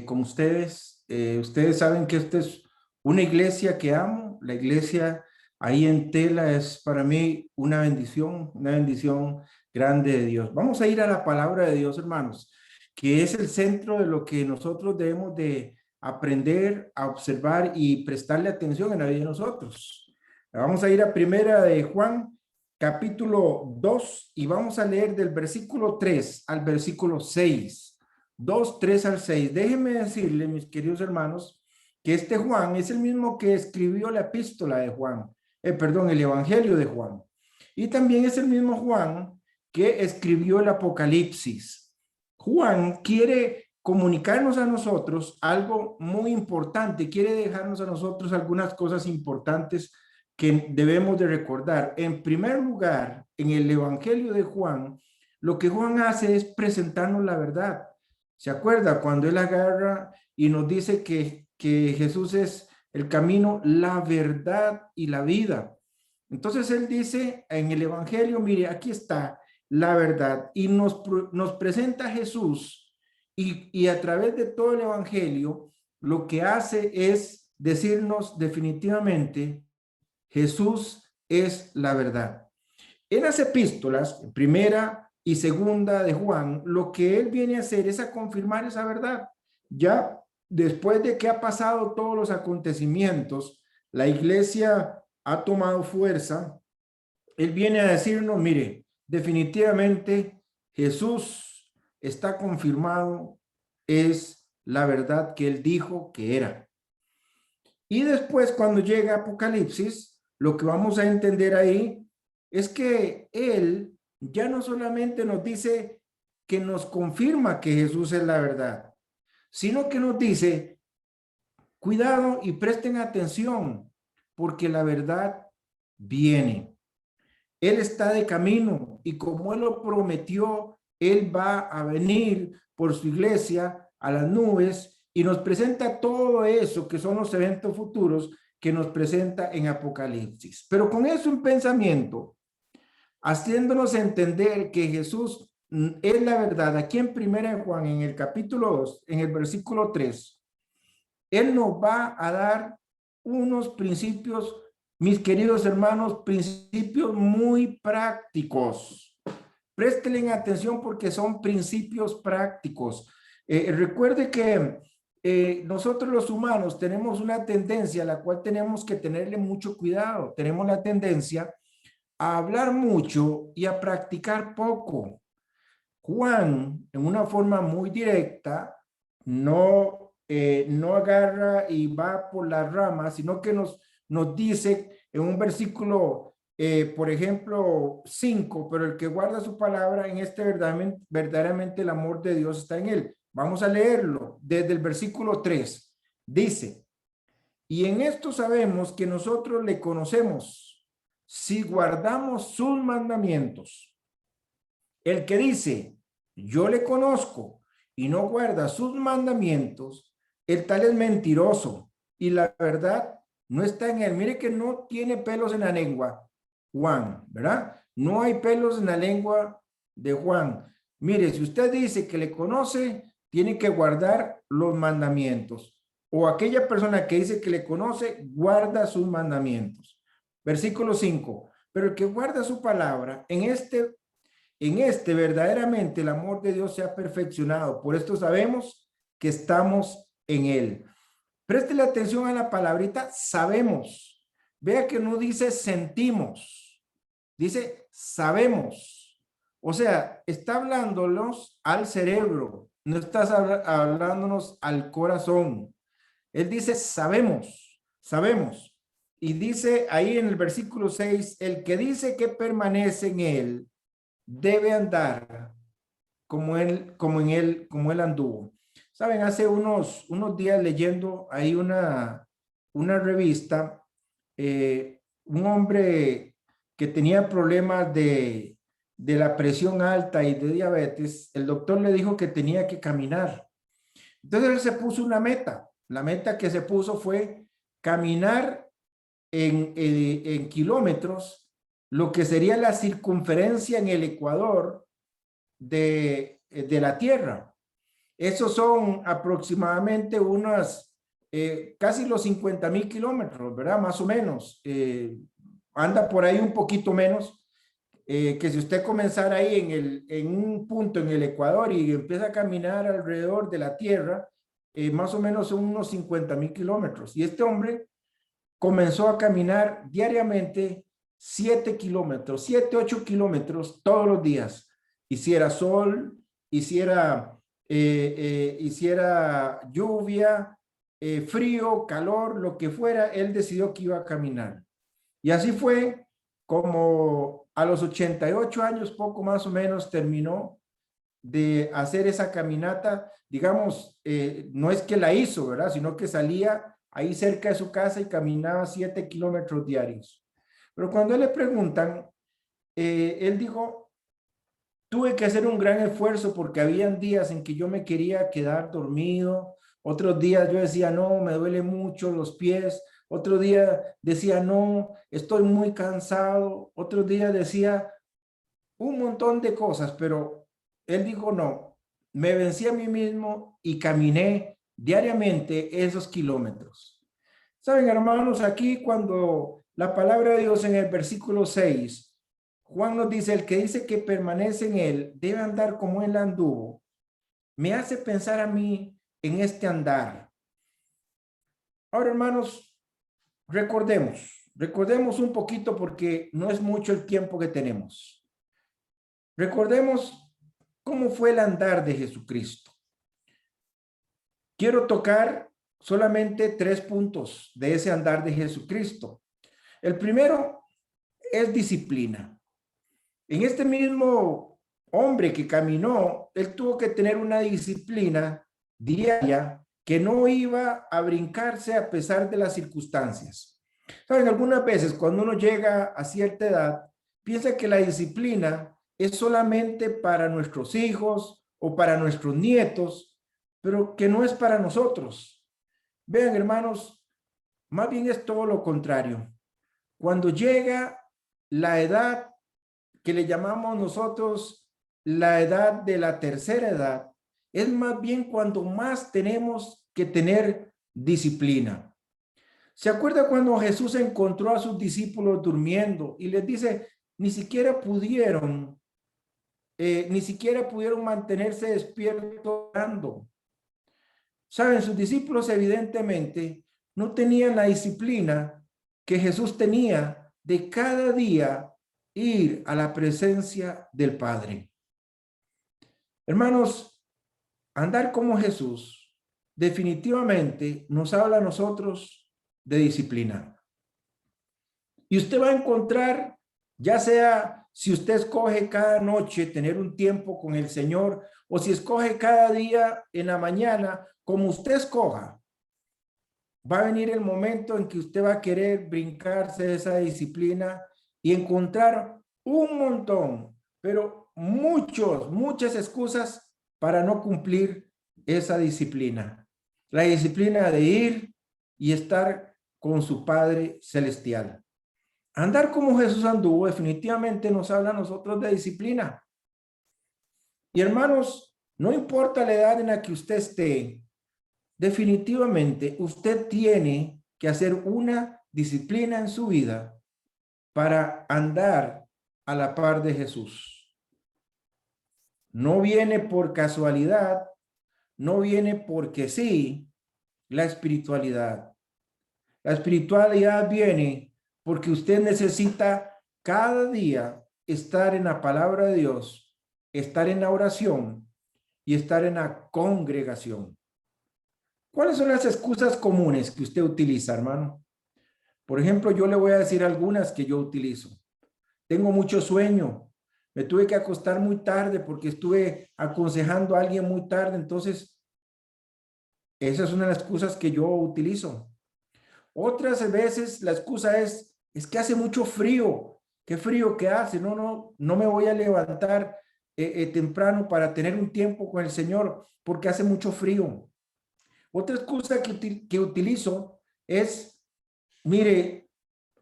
con ustedes. Ustedes saben que esta es una iglesia que amo. La iglesia ahí en Tela es para mí una bendición grande de Dios. Vamos a ir a la palabra de Dios, hermanos, que es el centro de lo que nosotros debemos de aprender a observar y prestarle atención en la vida de nosotros. Vamos a ir a primera de Juan, capítulo 2, y vamos a leer del versículo 3 al versículo 6. 2, 3 al 6. Déjenme decirle, mis queridos hermanos, que este Juan es el mismo que escribió la epístola de Juan, perdón, el Evangelio de Juan. Y también es el mismo Juan que escribió el Apocalipsis. Juan quiere comunicarnos a nosotros algo muy importante, quiere dejarnos a nosotros algunas cosas importantes que debemos de recordar. En primer lugar, en el Evangelio de Juan, lo que Juan hace es presentarnos la verdad. ¿Se acuerda cuando él agarra y nos dice que Jesús es el camino, la verdad y la vida? Entonces él dice en el Evangelio, mire, aquí está la verdad y nos presenta a Jesús y a través de todo el Evangelio lo que hace es decirnos definitivamente, Jesús es la verdad. En las epístolas, primera y segunda de Juan, lo que él viene a hacer es a confirmar esa verdad. Ya después de que ha pasado todos los acontecimientos, la iglesia ha tomado fuerza, él viene a decirnos, mire, definitivamente Jesús está confirmado, es la verdad que él dijo que era. Y después cuando llega Apocalipsis, lo que vamos a entender ahí es que él ya no solamente nos dice que nos confirma que Jesús es la verdad, sino que nos dice, cuidado y presten atención, porque la verdad viene. Él está de camino y como él lo prometió, él va a venir por su iglesia a las nubes y nos presenta todo eso que son los eventos futuros que nos presenta en Apocalipsis. Pero con eso en pensamiento, haciéndonos entender que Jesús es la verdad, aquí en primera de Juan, en el capítulo 2, en el versículo 3, él nos va a dar unos principios, mis queridos hermanos, principios muy prácticos. Presten atención porque son principios prácticos. Recuerde que nosotros los humanos tenemos una tendencia a la cual tenemos que tenerle mucho cuidado. Tenemos la tendencia a hablar mucho y a practicar poco. Juan, en una forma muy directa, no agarra y va por las ramas, sino que nos dice en un versículo, por ejemplo, 5, pero el que guarda su palabra, en este verdaderamente el amor de Dios está en él. Vamos a leerlo desde el versículo 3. Dice, y en esto sabemos que nosotros le conocemos si guardamos sus mandamientos. El que dice, yo le conozco y no guarda sus mandamientos, el tal es mentiroso y la verdad no está en él. Mire que no tiene pelos en la lengua, Juan, ¿verdad? No hay pelos en la lengua de Juan. Mire, si usted dice que le conoce, tiene que guardar los mandamientos. O aquella persona que dice que le conoce, guarda sus mandamientos. Versículo 5. Pero el que guarda su palabra, en este verdaderamente el amor de Dios se ha perfeccionado. Por esto sabemos que estamos en él. Préstele atención a la palabrita sabemos. Vea que no dice sentimos, dice sabemos. O sea, está hablándonos al cerebro, no estás hablándonos al corazón. Él dice sabemos, sabemos. Y dice ahí en el versículo 6, el que dice que permanece en él, debe andar como él anduvo. Saben, hace unos días leyendo ahí una revista, un hombre que tenía problemas de la presión alta y de diabetes, el doctor le dijo que tenía que caminar. Entonces él se puso una meta. La meta que se puso fue caminar en kilómetros, lo que sería la circunferencia en el ecuador de la Tierra. Esos son aproximadamente unas, casi los 50,000 kilómetros, ¿verdad? Más o menos. Anda por ahí un poquito menos. Que si usted comenzara ahí en un punto en el Ecuador y empieza a caminar alrededor de la Tierra, más o menos son unos 50,000 kilómetros. Y este hombre comenzó a caminar diariamente 7 kilómetros, 7, 8 kilómetros todos los días. Hiciera sol, hiciera lluvia, frío, calor, lo que fuera, él decidió que iba a caminar. Y así fue como a los 88 años, poco más o menos, terminó de hacer esa caminata. Digamos, no es que la hizo, ¿verdad? Sino que salía ahí cerca de su casa y caminaba 7 kilómetros diarios. Pero cuando él le preguntan, él dijo, tuve que hacer un gran esfuerzo porque habían días en que yo me quería quedar dormido, otros días yo decía, no, me duele mucho los pies, otro día decía, no, estoy muy cansado, otro día decía un montón de cosas, pero él dijo, no, me vencí a mí mismo y caminé diariamente esos kilómetros. Saben, hermanos, aquí cuando la palabra de Dios en el versículo 6, Juan nos dice, el que dice que permanece en él debe andar como él anduvo, me hace pensar a mí en este andar. Ahora, hermanos, recordemos un poquito porque no es mucho el tiempo que tenemos. Recordemos cómo fue el andar de Jesucristo. Quiero tocar solamente 3 puntos de ese andar de Jesucristo. El primero es disciplina. En este mismo hombre que caminó, él tuvo que tener una disciplina diaria que no iba a brincarse a pesar de las circunstancias. Saben, algunas veces cuando uno llega a cierta edad, piensa que la disciplina es solamente para nuestros hijos o para nuestros nietos, pero que no es para nosotros. Vean, hermanos, más bien es todo lo contrario. Cuando llega la edad que le llamamos nosotros la edad de la tercera edad, es más bien cuando más tenemos que tener disciplina. ¿Se acuerda cuando Jesús encontró a sus discípulos durmiendo y les dice, ni siquiera pudieron mantenerse despiertos orando? Saben, sus discípulos evidentemente no tenían la disciplina que Jesús tenía de cada día ir a la presencia del Padre. Hermanos, andar como Jesús definitivamente nos habla a nosotros de disciplina. Y usted va a encontrar, ya sea si usted escoge cada noche tener un tiempo con el Señor o si escoge cada día en la mañana, como usted escoja, va a venir el momento en que usted va a querer brincarse esa disciplina y encontrar un montón, pero muchas excusas para no cumplir esa disciplina. La disciplina de ir y estar con su Padre Celestial. Andar como Jesús anduvo definitivamente nos habla a nosotros de disciplina. Y hermanos, no importa la edad en la que usted esté, definitivamente usted tiene que hacer una disciplina en su vida para andar a la par de Jesús. No viene por casualidad, no viene porque sí, la espiritualidad. La espiritualidad viene porque usted necesita cada día estar en la palabra de Dios, estar en la oración y estar en la congregación. ¿Cuáles son las excusas comunes que usted utiliza, hermano? Por ejemplo, yo le voy a decir algunas que yo utilizo. Tengo mucho sueño. Me tuve que acostar muy tarde porque estuve aconsejando a alguien muy tarde. Entonces, esa es una de las excusas que yo utilizo. Otras veces la excusa es que hace mucho frío. ¿Qué frío que hace? No me voy a levantar temprano para tener un tiempo con el Señor porque hace mucho frío. Otra excusa que utilizo es, mire,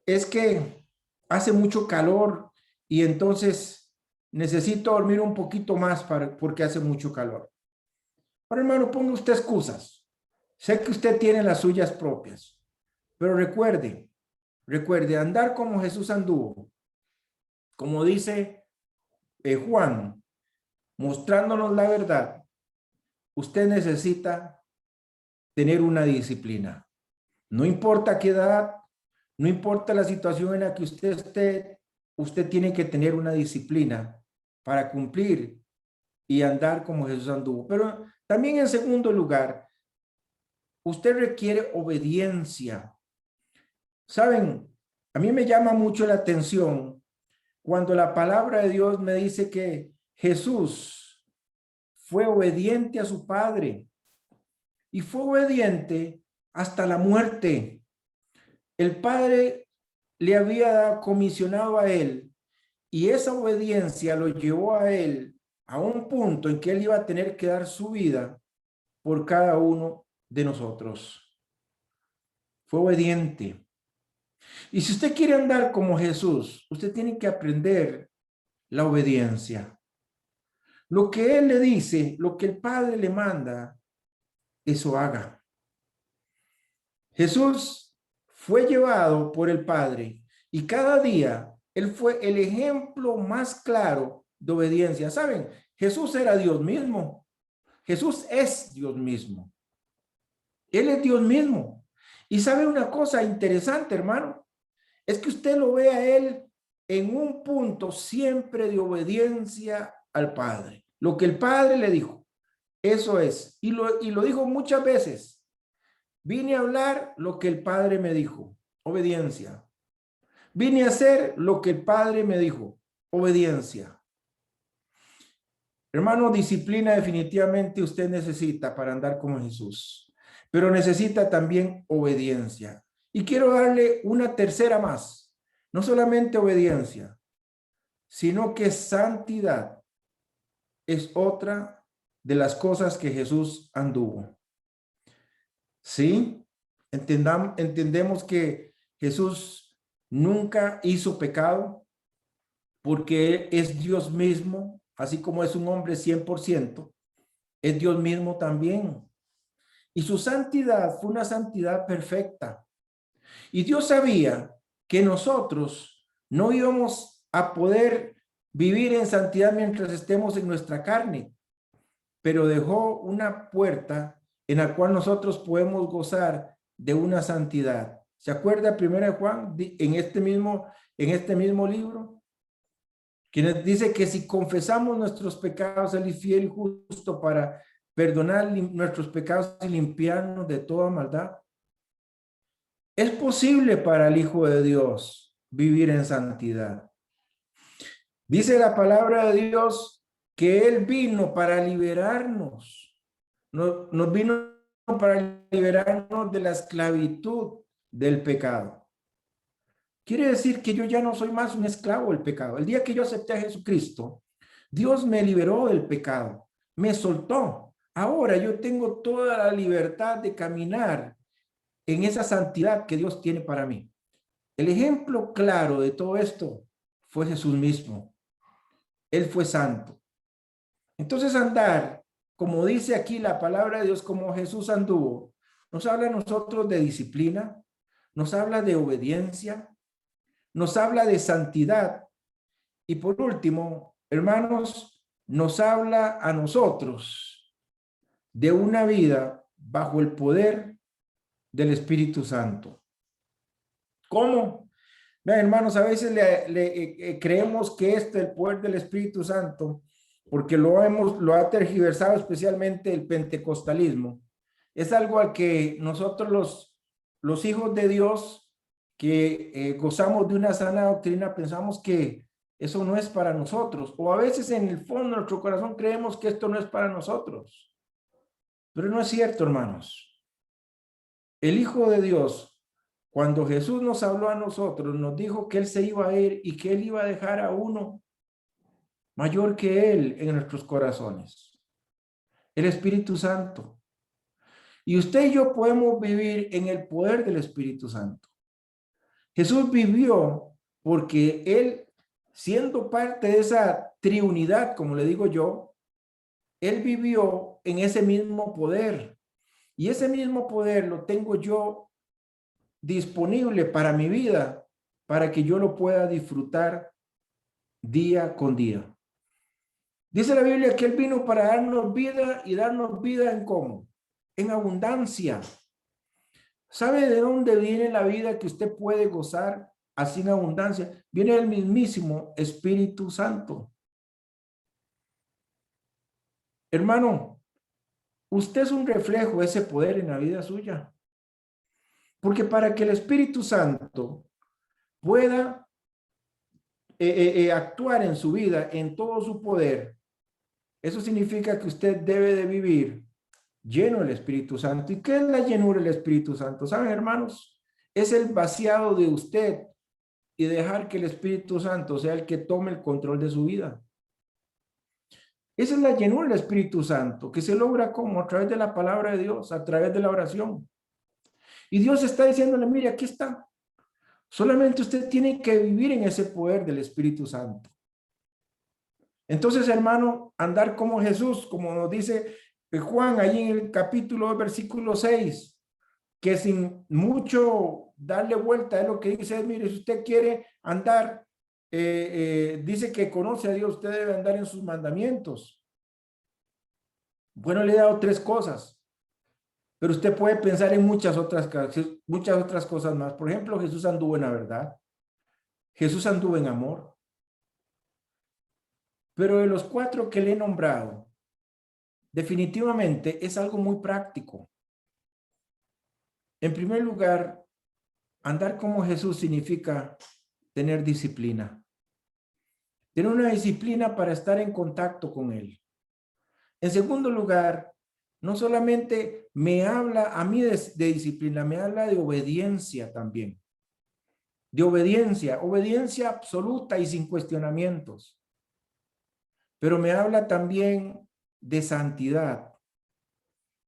es que hace mucho calor y entonces necesito dormir un poquito más porque hace mucho calor. Ahora, hermano, ponga usted excusas. Sé que usted tiene las suyas propias, pero recuerde andar como Jesús anduvo, como dice Juan, mostrándonos la verdad. Usted necesita tener una disciplina. No importa qué edad, no importa la situación en la que usted esté, usted tiene que tener una disciplina para cumplir y andar como Jesús anduvo. Pero también en segundo lugar, usted requiere obediencia. Saben, a mí me llama mucho la atención cuando la palabra de Dios me dice que Jesús fue obediente a su Padre y fue obediente hasta la muerte. El Padre le había comisionado a él y esa obediencia lo llevó a él a un punto en que él iba a tener que dar su vida por cada uno de nosotros. Fue obediente. Y si usted quiere andar como Jesús, usted tiene que aprender la obediencia. Lo que él le dice, lo que el Padre le manda, eso haga. Jesús fue llevado por el Padre y cada día él fue el ejemplo más claro de obediencia. ¿Saben? Jesús era Dios mismo. Jesús es Dios mismo. Él es Dios mismo. Y sabe una cosa interesante, hermano, es que usted lo ve a él en un punto siempre de obediencia al Padre. Lo que el Padre le dijo, eso es. Y lo dijo muchas veces. Vine a hablar lo que el Padre me dijo, obediencia. Vine a hacer lo que el Padre me dijo, obediencia. Hermano, disciplina definitivamente usted necesita para andar como Jesús, pero necesita también obediencia. Y quiero darle una tercera más, no solamente obediencia, sino que santidad es otra de las cosas que Jesús anduvo. ¿Sí? Entendemos que Jesús nunca hizo pecado porque Él es Dios mismo, así como es un hombre 100%, es Dios mismo también. Y su santidad fue una santidad perfecta. Y Dios sabía que nosotros no íbamos a poder vivir en santidad mientras estemos en nuestra carne, pero dejó una puerta en la cual nosotros podemos gozar de una santidad. ¿Se acuerda 1 Juan en este mismo libro? Quien dice que si confesamos nuestros pecados, Él es fiel y justo para perdonar nuestros pecados y limpiarnos de toda maldad. Es posible para el Hijo de Dios vivir en santidad. Dice la palabra de Dios que Él vino para liberarnos. Nos vino para liberarnos de la esclavitud del pecado. Quiere decir que yo ya no soy más un esclavo del pecado. El día que yo acepté a Jesucristo, Dios me liberó del pecado, me soltó. Ahora yo tengo toda la libertad de caminar en esa santidad que Dios tiene para mí. El ejemplo claro de todo esto fue Jesús mismo. Él fue santo. Entonces andar, como dice aquí la palabra de Dios, como Jesús anduvo, nos habla a nosotros de disciplina, nos habla de obediencia, nos habla de santidad y por último, hermanos, nos habla a nosotros de una vida bajo el poder del Espíritu Santo. ¿Cómo? Vean, hermanos, a veces creemos que el poder del Espíritu Santo, porque lo ha tergiversado especialmente el pentecostalismo, es algo al que nosotros los hijos de Dios que gozamos de una sana doctrina pensamos que eso no es para nosotros, o a veces en el fondo de nuestro corazón creemos que esto no es para nosotros, pero no es cierto, hermanos. El Hijo de Dios, cuando Jesús nos habló a nosotros, nos dijo que Él se iba a ir y que Él iba a dejar a uno mayor que Él en nuestros corazones, el Espíritu Santo. Y usted y yo podemos vivir en el poder del Espíritu Santo. Jesús vivió porque Él, siendo parte de esa triunidad, como le digo yo, Él vivió en ese mismo poder. Y ese mismo poder lo tengo yo disponible para mi vida, para que yo lo pueda disfrutar día con día. Dice la Biblia que Él vino para darnos vida y darnos vida en cómo, en abundancia. ¿Sabe de dónde viene la vida que usted puede gozar así en abundancia? Viene del mismísimo Espíritu Santo. Hermano, usted es un reflejo de ese poder en la vida suya. Porque para que el Espíritu Santo pueda actuar en su vida, en todo su poder, eso significa que usted debe de vivir lleno del Espíritu Santo. ¿Y qué es la llenura del Espíritu Santo? ¿Saben, hermanos? Es el vaciado de usted y dejar que el Espíritu Santo sea el que tome el control de su vida. Esa es la llenura del Espíritu Santo, que se logra como a través de la palabra de Dios, a través de la oración. Y Dios está diciéndole, mire, aquí está. Solamente usted tiene que vivir en ese poder del Espíritu Santo. Entonces, hermano, andar como Jesús, como nos dice Juan allí en el capítulo 2, versículo 6, que sin mucho darle vuelta es lo que dice, mire, si usted quiere andar, dice que conoce a Dios, usted debe andar en sus mandamientos. Bueno, le he dado 3 cosas, pero usted puede pensar en muchas otras cosas más. Por ejemplo, Jesús anduvo en la verdad. Jesús anduvo en amor. Pero de los 4 que le he nombrado, definitivamente es algo muy práctico. En primer lugar, andar como Jesús significa tener disciplina. Tener una disciplina para estar en contacto con Él. En segundo lugar, no solamente me habla a mí de disciplina, me habla de obediencia también. De obediencia absoluta y sin cuestionamientos. Pero me habla también de santidad.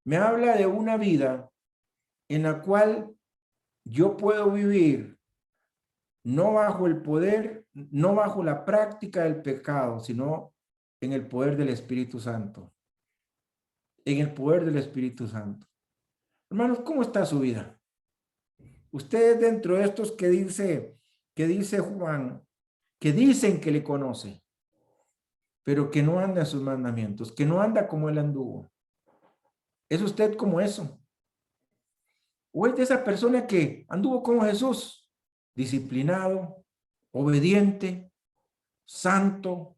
Me habla de una vida en la cual yo puedo vivir no bajo el poder, no bajo la práctica del pecado, sino en el poder del Espíritu Santo. En el poder del Espíritu Santo. Hermanos, ¿cómo está su vida? Usted dentro de estos que dice Juan, que dicen que le conoce, pero que no anda en sus mandamientos, que no anda como él anduvo. ¿Es usted como eso? ¿O es de esa persona que anduvo como Jesús? Disciplinado, obediente, santo,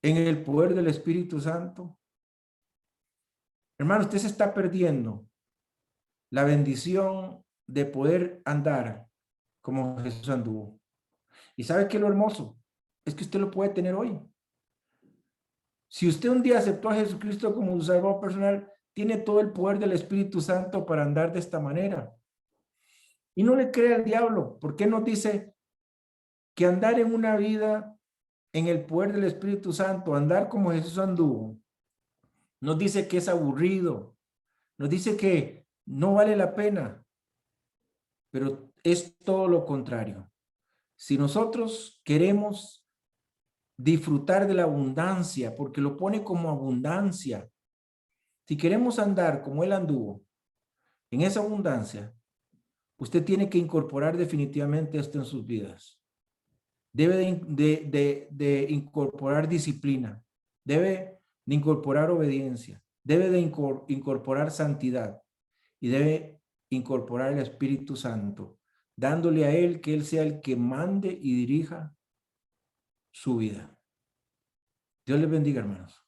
en el poder del Espíritu Santo. Hermano, usted se está perdiendo la bendición de poder andar como Jesús anduvo. ¿Y sabe qué es lo hermoso? Es que usted lo puede tener hoy. Si usted un día aceptó a Jesucristo como su salvador personal, tiene todo el poder del Espíritu Santo para andar de esta manera. Y no le crea al diablo, porque nos dice que andar en una vida en el poder del Espíritu Santo, andar como Jesús anduvo, nos dice que es aburrido, nos dice que no vale la pena, pero es todo lo contrario. Si nosotros queremos disfrutar de la abundancia, porque lo pone como abundancia, si queremos andar como él anduvo, en esa abundancia, usted tiene que incorporar definitivamente esto en sus vidas. Debe de incorporar disciplina, debe de incorporar obediencia, debe de incorporar santidad y debe incorporar el Espíritu Santo, dándole a él que él sea el que mande y dirija su vida. Dios les bendiga, hermanos.